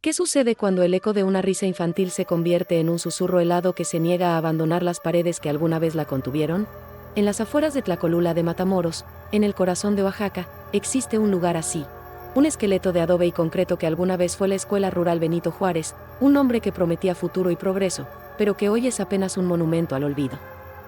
¿Qué sucede cuando el eco de una risa infantil se convierte en un susurro helado que se niega a abandonar las paredes que alguna vez la contuvieron? En las afueras de Tlacolula de Matamoros, en el corazón de Oaxaca, existe un lugar así. Un esqueleto de adobe y concreto que alguna vez fue la Escuela Rural Benito Juárez, un nombre que prometía futuro y progreso, pero que hoy es apenas un monumento al olvido.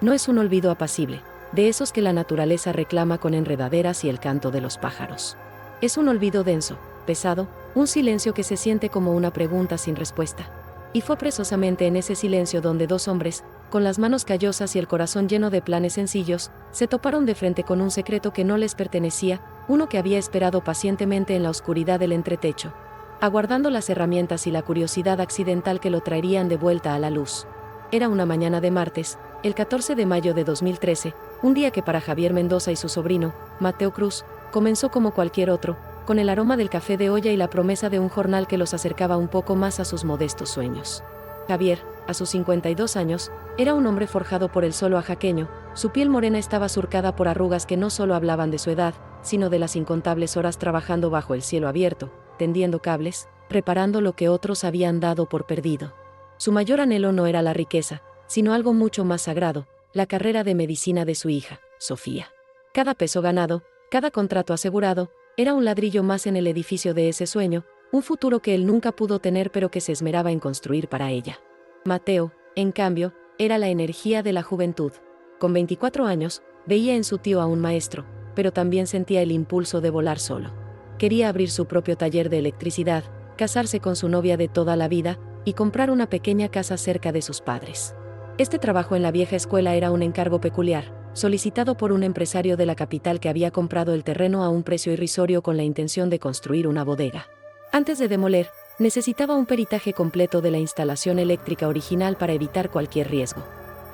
No es un olvido apacible, de esos que la naturaleza reclama con enredaderas y el canto de los pájaros. Es un olvido denso, pesado, un silencio que se siente como una pregunta sin respuesta. Y fue precisamente en ese silencio donde dos hombres, con las manos callosas y el corazón lleno de planes sencillos, se toparon de frente con un secreto que no les pertenecía, uno que había esperado pacientemente en la oscuridad del entretecho, aguardando las herramientas y la curiosidad accidental que lo traerían de vuelta a la luz. Era una mañana de martes, el 14 de mayo de 2013, un día que para Javier Mendoza y su sobrino, Mateo Cruz, comenzó como cualquier otro, con el aroma del café de olla y la promesa de un jornal que los acercaba un poco más a sus modestos sueños. Javier, a sus 52 años, era un hombre forjado por el sol oaxaqueño, su piel morena estaba surcada por arrugas que no solo hablaban de su edad, sino de las incontables horas trabajando bajo el cielo abierto, tendiendo cables, reparando lo que otros habían dado por perdido. Su mayor anhelo no era la riqueza, sino algo mucho más sagrado, la carrera de medicina de su hija, Sofía. Cada peso ganado, cada contrato asegurado, era un ladrillo más en el edificio de ese sueño, un futuro que él nunca pudo tener pero que se esmeraba en construir para ella. Mateo, en cambio, era la energía de la juventud. Con 24 años, veía en su tío a un maestro, pero también sentía el impulso de volar solo. Quería abrir su propio taller de electricidad, casarse con su novia de toda la vida y comprar una pequeña casa cerca de sus padres. Este trabajo en la vieja escuela era un encargo peculiar, solicitado por un empresario de la capital que había comprado el terreno a un precio irrisorio con la intención de construir una bodega. Antes de demoler, necesitaba un peritaje completo de la instalación eléctrica original para evitar cualquier riesgo.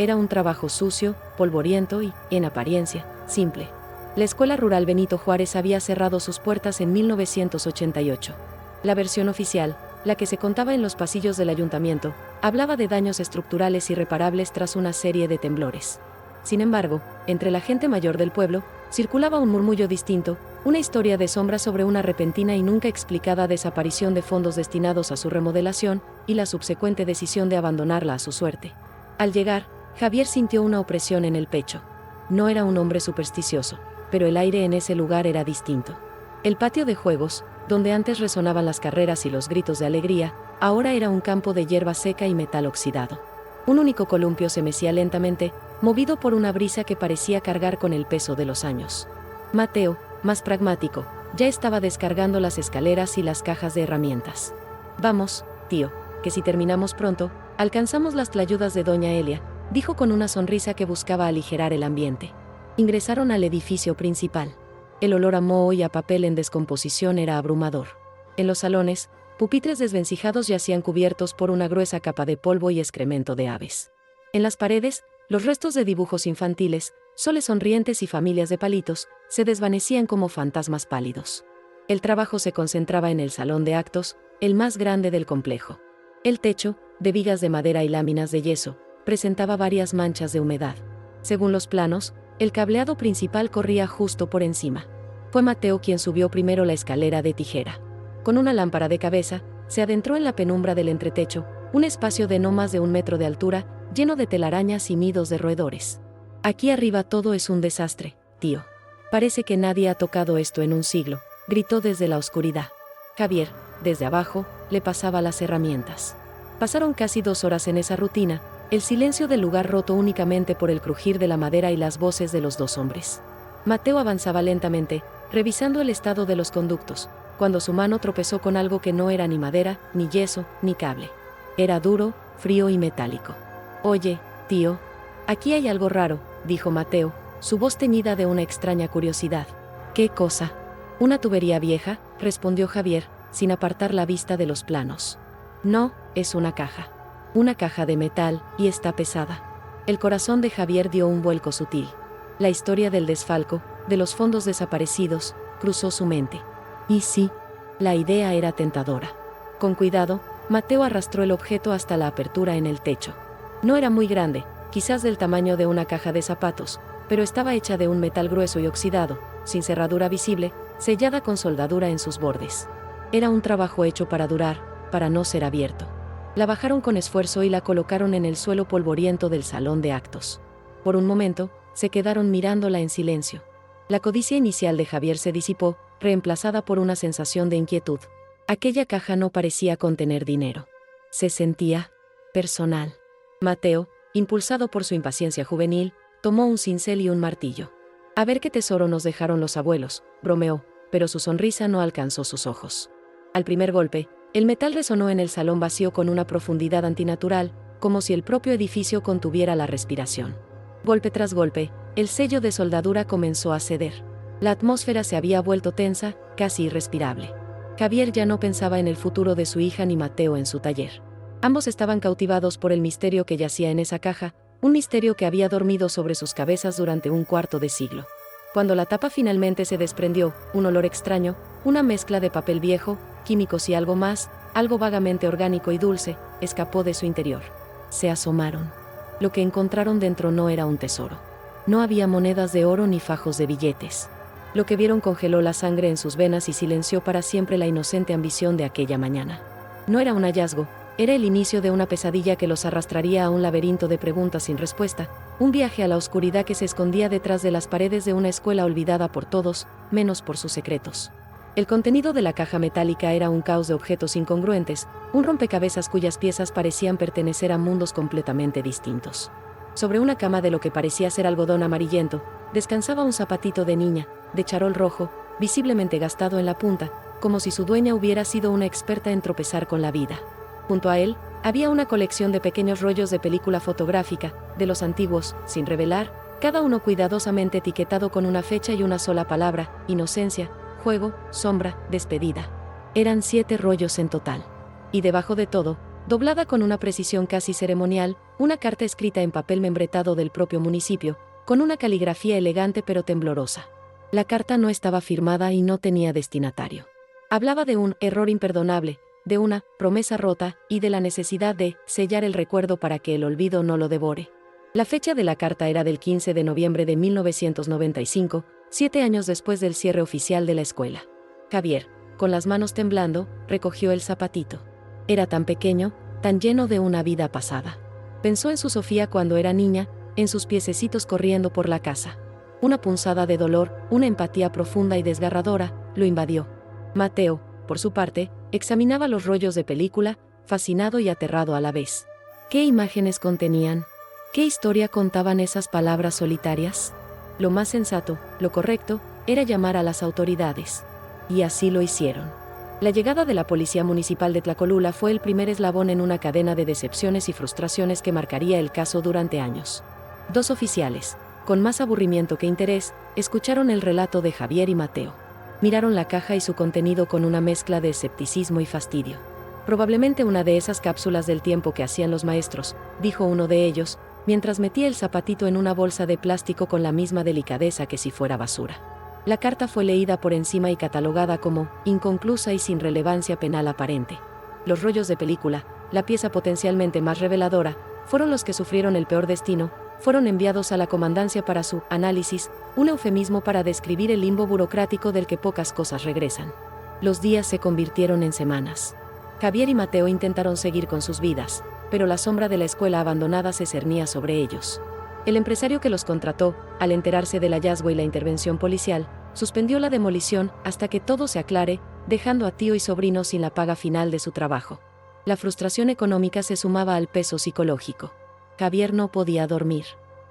Era un trabajo sucio, polvoriento y, en apariencia, simple. La Escuela Rural Benito Juárez había cerrado sus puertas en 1988. La versión oficial, la que se contaba en los pasillos del ayuntamiento, hablaba de daños estructurales irreparables tras una serie de temblores. Sin embargo, entre la gente mayor del pueblo, circulaba un murmullo distinto, una historia de sombra sobre una repentina y nunca explicada desaparición de fondos destinados a su remodelación y la subsecuente decisión de abandonarla a su suerte. Al llegar, Javier sintió una opresión en el pecho. No era un hombre supersticioso, pero el aire en ese lugar era distinto. El patio de juegos, donde antes resonaban las carreras y los gritos de alegría, ahora era un campo de hierba seca y metal oxidado. Un único columpio se mecía lentamente, movido por una brisa que parecía cargar con el peso de los años. Mateo, más pragmático, ya estaba descargando las escaleras y las cajas de herramientas. «Vamos, tío, que si terminamos pronto, alcanzamos las tlayudas de doña Elia», dijo con una sonrisa que buscaba aligerar el ambiente. Ingresaron al edificio principal. El olor a moho y a papel en descomposición era abrumador. En los salones, pupitres desvencijados yacían cubiertos por una gruesa capa de polvo y excremento de aves. En las paredes, los restos de dibujos infantiles, soles sonrientes y familias de palitos, se desvanecían como fantasmas pálidos. El trabajo se concentraba en el salón de actos, el más grande del complejo. El techo, de vigas de madera y láminas de yeso, presentaba varias manchas de humedad. Según los planos, el cableado principal corría justo por encima. Fue Mateo quien subió primero la escalera de tijera. Con una lámpara de cabeza, se adentró en la penumbra del entretecho, un espacio de no más de 1 metro de altura, lleno de telarañas y nidos de roedores. «Aquí arriba todo es un desastre, tío. Parece que nadie ha tocado esto en un siglo», gritó desde la oscuridad. Javier, desde abajo, le pasaba las herramientas. Pasaron casi 2 horas en esa rutina, el silencio del lugar roto únicamente por el crujir de la madera y las voces de los dos hombres. Mateo avanzaba lentamente, revisando el estado de los conductos, cuando su mano tropezó con algo que no era ni madera, ni yeso, ni cable. Era duro, frío y metálico. «Oye, tío, aquí hay algo raro», dijo Mateo, su voz teñida de una extraña curiosidad. «¿Qué cosa?» «Una tubería vieja», respondió Javier, sin apartar la vista de los planos. «No, es una caja. Una caja de metal, y está pesada». El corazón de Javier dio un vuelco sutil. La historia del desfalco, de los fondos desaparecidos, cruzó su mente. Y sí, la idea era tentadora. Con cuidado, Mateo arrastró el objeto hasta la apertura en el techo. No era muy grande, quizás del tamaño de una caja de zapatos, pero estaba hecha de un metal grueso y oxidado, sin cerradura visible, sellada con soldadura en sus bordes. Era un trabajo hecho para durar, para no ser abierto. La bajaron con esfuerzo y la colocaron en el suelo polvoriento del salón de actos. Por un momento, se quedaron mirándola en silencio. La codicia inicial de Javier se disipó, reemplazada por una sensación de inquietud. Aquella caja no parecía contener dinero. Se sentía personal. Mateo, impulsado por su impaciencia juvenil, tomó un cincel y un martillo. A ver qué tesoro nos dejaron los abuelos, bromeó, pero su sonrisa no alcanzó sus ojos. Al primer golpe, el metal resonó en el salón vacío con una profundidad antinatural, como si el propio edificio contuviera la respiración. Golpe tras golpe, el sello de soldadura comenzó a ceder. La atmósfera se había vuelto tensa, casi irrespirable. Javier ya no pensaba en el futuro de su hija ni Mateo en su taller. Ambos estaban cautivados por el misterio que yacía en esa caja, un misterio que había dormido sobre sus cabezas durante un cuarto de siglo. Cuando la tapa finalmente se desprendió, un olor extraño, una mezcla de papel viejo, químicos y algo más, algo vagamente orgánico y dulce, escapó de su interior. Se asomaron. Lo que encontraron dentro no era un tesoro. No había monedas de oro ni fajos de billetes. Lo que vieron congeló la sangre en sus venas y silenció para siempre la inocente ambición de aquella mañana. No era un hallazgo, era el inicio de una pesadilla que los arrastraría a un laberinto de preguntas sin respuesta, un viaje a la oscuridad que se escondía detrás de las paredes de una escuela olvidada por todos, menos por sus secretos. El contenido de la caja metálica era un caos de objetos incongruentes, un rompecabezas cuyas piezas parecían pertenecer a mundos completamente distintos. Sobre una cama de lo que parecía ser algodón amarillento, descansaba un zapatito de niña, de charol rojo, visiblemente gastado en la punta, como si su dueña hubiera sido una experta en tropezar con la vida. Junto a él, había una colección de pequeños rollos de película fotográfica, de los antiguos, sin revelar, cada uno cuidadosamente etiquetado con una fecha y una sola palabra: inocencia, juego, sombra, despedida. Eran 7 rollos en total. Y debajo de todo, doblada con una precisión casi ceremonial, una carta escrita en papel membretado del propio municipio, con una caligrafía elegante pero temblorosa. La carta no estaba firmada y no tenía destinatario. Hablaba de un error imperdonable, de una promesa rota y de la necesidad de sellar el recuerdo para que el olvido no lo devore. La fecha de la carta era del 15 de noviembre de 1995, 7 años después del cierre oficial de la escuela. Javier, con las manos temblando, recogió el zapatito. Era tan pequeño, tan lleno de una vida pasada. Pensó en su Sofía cuando era niña, en sus piececitos corriendo por la casa. Una punzada de dolor, una empatía profunda y desgarradora, lo invadió. Mateo, por su parte, examinaba los rollos de película, fascinado y aterrado a la vez. ¿Qué imágenes contenían? ¿Qué historia contaban esas palabras solitarias? Lo más sensato, lo correcto, era llamar a las autoridades. Y así lo hicieron. La llegada de la Policía Municipal de Tlacolula fue el primer eslabón en una cadena de decepciones y frustraciones que marcaría el caso durante años. 2 oficiales, con más aburrimiento que interés, escucharon el relato de Javier y Mateo. Miraron la caja y su contenido con una mezcla de escepticismo y fastidio. Probablemente una de esas cápsulas del tiempo que hacían los maestros, dijo uno de ellos, mientras metía el zapatito en una bolsa de plástico con la misma delicadeza que si fuera basura. La carta fue leída por encima y catalogada como inconclusa y sin relevancia penal aparente. Los rollos de película, la pieza potencialmente más reveladora, fueron los que sufrieron el peor destino, fueron enviados a la comandancia para su análisis, un eufemismo para describir el limbo burocrático del que pocas cosas regresan. Los días se convirtieron en semanas. Javier y Mateo intentaron seguir con sus vidas, pero la sombra de la escuela abandonada se cernía sobre ellos. El empresario que los contrató, al enterarse del hallazgo y la intervención policial, suspendió la demolición hasta que todo se aclare, dejando a tío y sobrino sin la paga final de su trabajo. La frustración económica se sumaba al peso psicológico. Javier no podía dormir.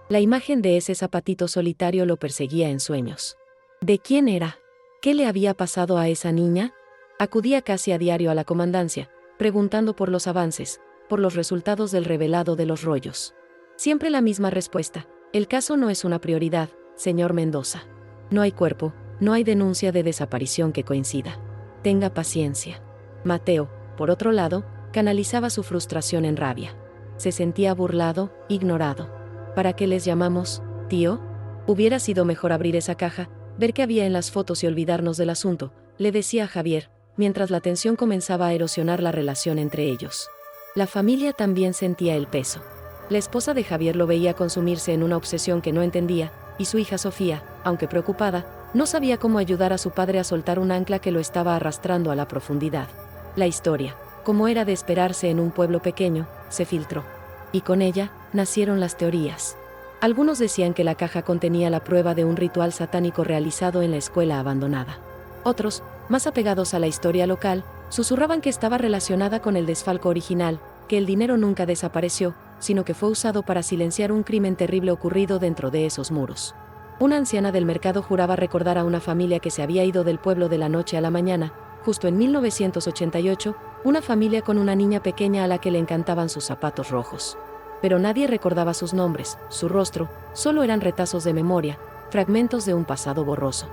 La imagen de ese zapatito solitario lo perseguía en sueños. ¿De quién era? ¿Qué le había pasado a esa niña? Acudía casi a diario a la comandancia, preguntando por los avances, por los resultados del revelado de los rollos. Siempre la misma respuesta: el caso no es una prioridad, señor Mendoza. No hay cuerpo, no hay denuncia de desaparición que coincida. Tenga paciencia. Mateo, por otro lado, canalizaba su frustración en rabia. Se sentía burlado, ignorado. ¿Para qué les llamamos, tío? Hubiera sido mejor abrir esa caja, ver qué había en las fotos y olvidarnos del asunto, le decía a Javier, mientras la tensión comenzaba a erosionar la relación entre ellos. La familia también sentía el peso. La esposa de Javier lo veía consumirse en una obsesión que no entendía, y su hija Sofía, aunque preocupada, no sabía cómo ayudar a su padre a soltar un ancla que lo estaba arrastrando a la profundidad. La historia, como era de esperarse en un pueblo pequeño, se filtró. Y con ella, nacieron las teorías. Algunos decían que la caja contenía la prueba de un ritual satánico realizado en la escuela abandonada. Otros, más apegados a la historia local, susurraban que estaba relacionada con el desfalco original, que el dinero nunca desapareció, sino que fue usado para silenciar un crimen terrible ocurrido dentro de esos muros. Una anciana del mercado juraba recordar a una familia que se había ido del pueblo de la noche a la mañana, justo en 1988, una familia con una niña pequeña a la que le encantaban sus zapatos rojos. Pero nadie recordaba sus nombres, su rostro, solo eran retazos de memoria, fragmentos de un pasado borroso.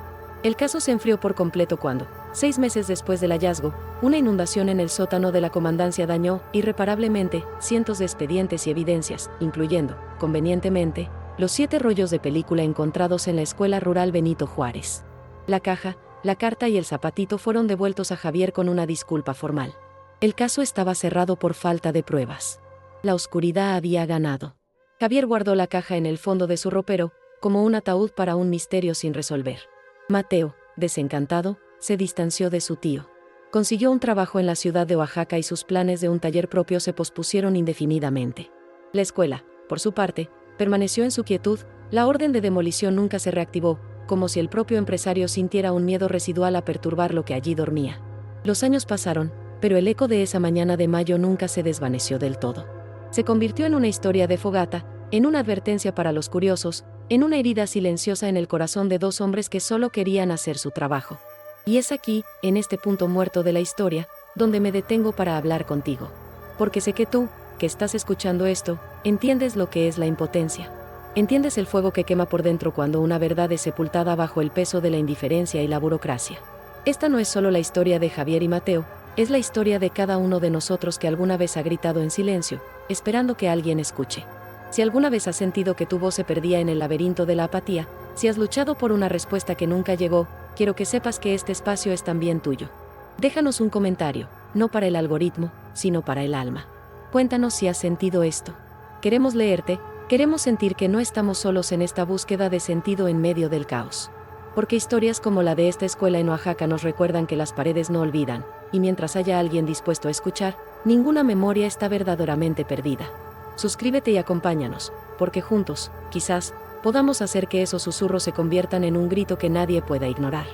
El caso se enfrió por completo cuando, 6 meses después del hallazgo, una inundación en el sótano de la comandancia dañó, irreparablemente, cientos de expedientes y evidencias, incluyendo, convenientemente, los 7 rollos de película encontrados en la escuela rural Benito Juárez. La caja, la carta y el zapatito fueron devueltos a Javier con una disculpa formal. El caso estaba cerrado por falta de pruebas. La oscuridad había ganado. Javier guardó la caja en el fondo de su ropero, como un ataúd para un misterio sin resolver. Mateo, desencantado, se distanció de su tío. Consiguió un trabajo en la ciudad de Oaxaca y sus planes de un taller propio se pospusieron indefinidamente. La escuela, por su parte, permaneció en su quietud, la orden de demolición nunca se reactivó, como si el propio empresario sintiera un miedo residual a perturbar lo que allí dormía. Los años pasaron, pero el eco de esa mañana de mayo nunca se desvaneció del todo. Se convirtió en una historia de fogata, en una advertencia para los curiosos, en una herida silenciosa en el corazón de 2 hombres que solo querían hacer su trabajo. Y es aquí, en este punto muerto de la historia, donde me detengo para hablar contigo. Porque sé que tú, que estás escuchando esto, entiendes lo que es la impotencia. Entiendes el fuego que quema por dentro cuando una verdad es sepultada bajo el peso de la indiferencia y la burocracia. Esta no es solo la historia de Javier y Mateo, es la historia de cada uno de nosotros que alguna vez ha gritado en silencio, esperando que alguien escuche. Si alguna vez has sentido que tu voz se perdía en el laberinto de la apatía, si has luchado por una respuesta que nunca llegó, quiero que sepas que este espacio es también tuyo. Déjanos un comentario, no para el algoritmo, sino para el alma. Cuéntanos si has sentido esto. Queremos leerte, queremos sentir que no estamos solos en esta búsqueda de sentido en medio del caos. Porque historias como la de esta escuela en Oaxaca nos recuerdan que las paredes no olvidan, y mientras haya alguien dispuesto a escuchar, ninguna memoria está verdaderamente perdida. Suscríbete y acompáñanos, porque juntos, quizás, podamos hacer que esos susurros se conviertan en un grito que nadie pueda ignorar.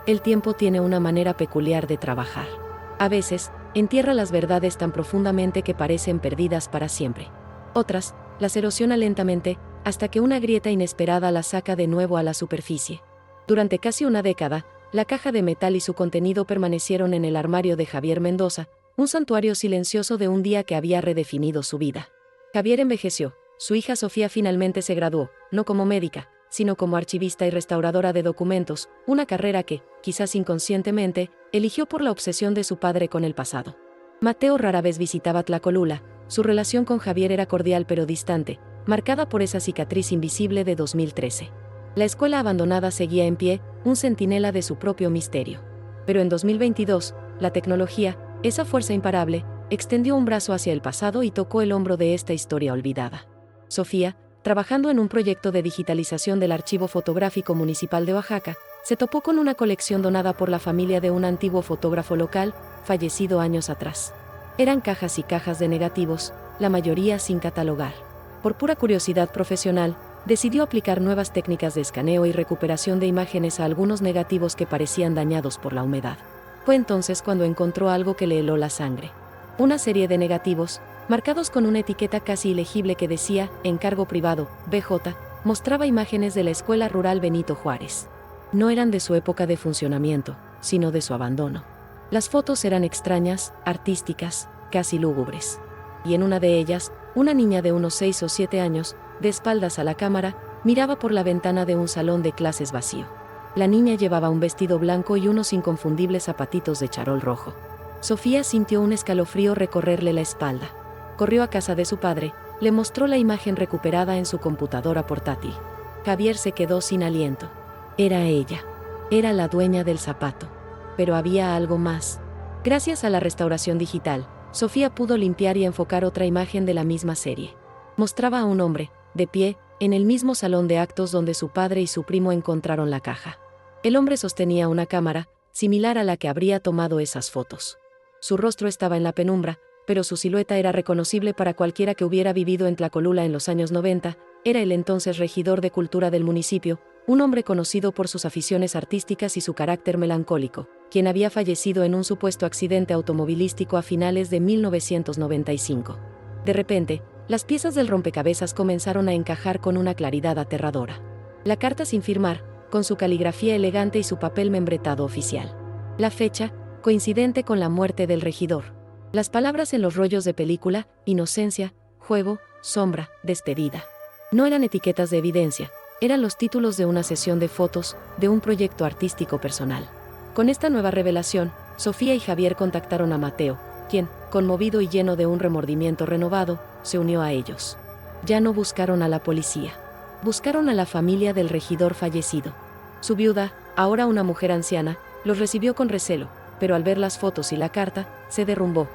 El tiempo tiene una manera peculiar de trabajar. A veces, entierra las verdades tan profundamente que parecen perdidas para siempre. Otras, las erosiona lentamente, hasta que una grieta inesperada las saca de nuevo a la superficie. Durante casi una década, la caja de metal y su contenido permanecieron en el armario de Javier Mendoza, un santuario silencioso de un día que había redefinido su vida. Javier envejeció, su hija Sofía finalmente se graduó, no como médica, sino como archivista y restauradora de documentos, una carrera que, quizás inconscientemente, eligió por la obsesión de su padre con el pasado. Mateo rara vez visitaba Tlacolula, su relación con Javier era cordial pero distante, marcada por esa cicatriz invisible de 2013. La escuela abandonada seguía en pie, un centinela de su propio misterio. Pero en 2022, la tecnología, esa fuerza imparable, extendió un brazo hacia el pasado y tocó el hombro de esta historia olvidada. Sofía, trabajando en un proyecto de digitalización del Archivo Fotográfico Municipal de Oaxaca, se topó con una colección donada por la familia de un antiguo fotógrafo local, fallecido años atrás. Eran cajas y cajas de negativos, la mayoría sin catalogar. Por pura curiosidad profesional, decidió aplicar nuevas técnicas de escaneo y recuperación de imágenes a algunos negativos que parecían dañados por la humedad. Fue entonces cuando encontró algo que le heló la sangre. Una serie de negativos, marcados con una etiqueta casi ilegible que decía, encargo privado, BJ, mostraba imágenes de la escuela rural Benito Juárez. No eran de su época de funcionamiento, sino de su abandono. Las fotos eran extrañas, artísticas, casi lúgubres. Y en una de ellas, una niña de unos 6 o 7 años, de espaldas a la cámara, miraba por la ventana de un salón de clases vacío. La niña llevaba un vestido blanco y unos inconfundibles zapatitos de charol rojo. Sofía sintió un escalofrío recorrerle la espalda. Corrió a casa de su padre, le mostró la imagen recuperada en su computadora portátil. Javier se quedó sin aliento. Era ella. Era la dueña del zapato. Pero había algo más. Gracias a la restauración digital, Sofía pudo limpiar y enfocar otra imagen de la misma serie. Mostraba a un hombre, de pie, en el mismo salón de actos donde su padre y su primo encontraron la caja. El hombre sostenía una cámara, similar a la que habría tomado esas fotos. Su rostro estaba en la penumbra, pero su silueta era reconocible para cualquiera que hubiera vivido en Tlacolula en los años 90, era el entonces regidor de cultura del municipio, un hombre conocido por sus aficiones artísticas y su carácter melancólico, quien había fallecido en un supuesto accidente automovilístico a finales de 1995. De repente, las piezas del rompecabezas comenzaron a encajar con una claridad aterradora. La carta sin firmar, con su caligrafía elegante y su papel membretado oficial. La fecha, coincidente con la muerte del regidor. Las palabras en los rollos de película: inocencia, juego, sombra, despedida. No eran etiquetas de evidencia, eran los títulos de una sesión de fotos, de un proyecto artístico personal. Con esta nueva revelación, Sofía y Javier contactaron a Mateo, quien, conmovido y lleno de un remordimiento renovado, se unió a ellos. Ya no buscaron a la policía. Buscaron a la familia del regidor fallecido. Su viuda, ahora una mujer anciana, los recibió con recelo, pero al ver las fotos y la carta, se derrumbó.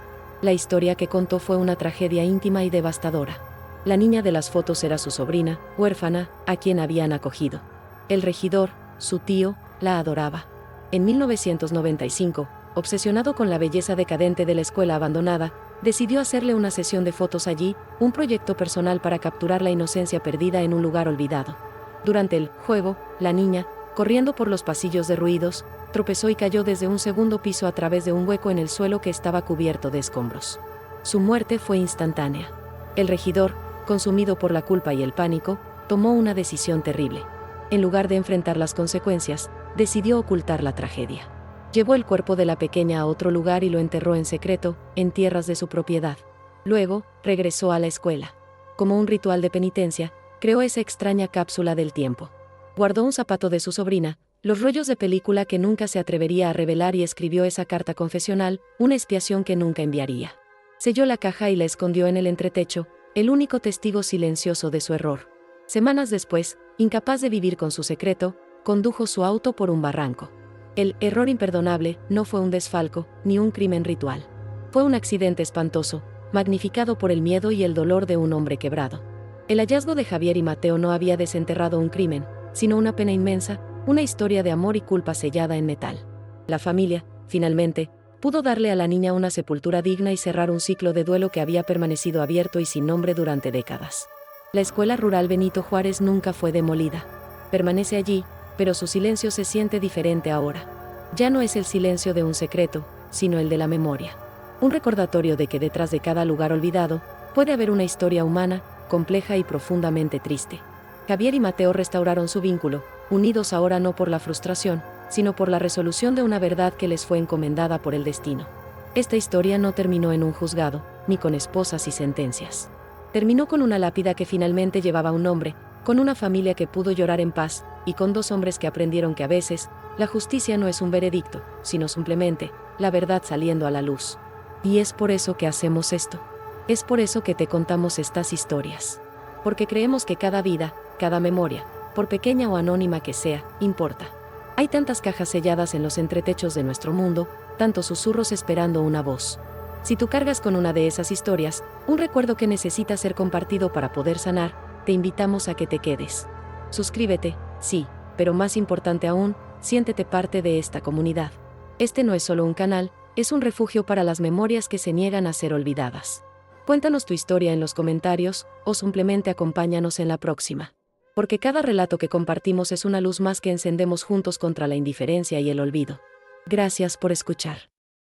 La historia que contó fue una tragedia íntima y devastadora. La niña de las fotos era su sobrina, huérfana, a quien habían acogido. El regidor, su tío, la adoraba. En 1995, obsesionado con la belleza decadente de la escuela abandonada, decidió hacerle una sesión de fotos allí, un proyecto personal para capturar la inocencia perdida en un lugar olvidado. Durante el juego, la niña, corriendo por los pasillos derruidos, tropezó y cayó desde un segundo piso a través de un hueco en el suelo que estaba cubierto de escombros. Su muerte fue instantánea. El regidor, consumido por la culpa y el pánico, tomó una decisión terrible. En lugar de enfrentar las consecuencias, decidió ocultar la tragedia. Llevó el cuerpo de la pequeña a otro lugar y lo enterró en secreto, en tierras de su propiedad. Luego, regresó a la escuela. Como un ritual de penitencia, creó esa extraña cápsula del tiempo. Guardó un zapato de su sobrina, los rollos de película que nunca se atrevería a revelar y escribió esa carta confesional, una expiación que nunca enviaría. Selló la caja y la escondió en el entretecho, el único testigo silencioso de su error. Semanas después, incapaz de vivir con su secreto, condujo su auto por un barranco. El error imperdonable no fue un desfalco, ni un crimen ritual. Fue un accidente espantoso, magnificado por el miedo y el dolor de un hombre quebrado. El hallazgo de Javier y Mateo no había desenterrado un crimen, sino una pena inmensa, una historia de amor y culpa sellada en metal. La familia, finalmente, pudo darle a la niña una sepultura digna y cerrar un ciclo de duelo que había permanecido abierto y sin nombre durante décadas. La escuela rural Benito Juárez nunca fue demolida. Permanece allí, pero su silencio se siente diferente ahora. Ya no es el silencio de un secreto, sino el de la memoria. Un recordatorio de que detrás de cada lugar olvidado, puede haber una historia humana, compleja y profundamente triste. Javier y Mateo restauraron su vínculo, unidos ahora no por la frustración, sino por la resolución de una verdad que les fue encomendada por el destino. Esta historia no terminó en un juzgado, ni con esposas y sentencias. Terminó con una lápida que finalmente llevaba un nombre, con una familia que pudo llorar en paz, y con dos hombres que aprendieron que a veces, la justicia no es un veredicto, sino simplemente, la verdad saliendo a la luz. Y es por eso que hacemos esto. Es por eso que te contamos estas historias. Porque creemos que cada vida, cada memoria, por pequeña o anónima que sea, importa. Hay tantas cajas selladas en los entretechos de nuestro mundo, tantos susurros esperando una voz. Si tú cargas con una de esas historias, un recuerdo que necesita ser compartido para poder sanar, te invitamos a que te quedes. Suscríbete, sí, pero más importante aún, siéntete parte de esta comunidad. Este no es solo un canal, es un refugio para las memorias que se niegan a ser olvidadas. Cuéntanos tu historia en los comentarios, o simplemente acompáñanos en la próxima. Porque cada relato que compartimos es una luz más que encendemos juntos contra la indiferencia y el olvido. Gracias por escuchar.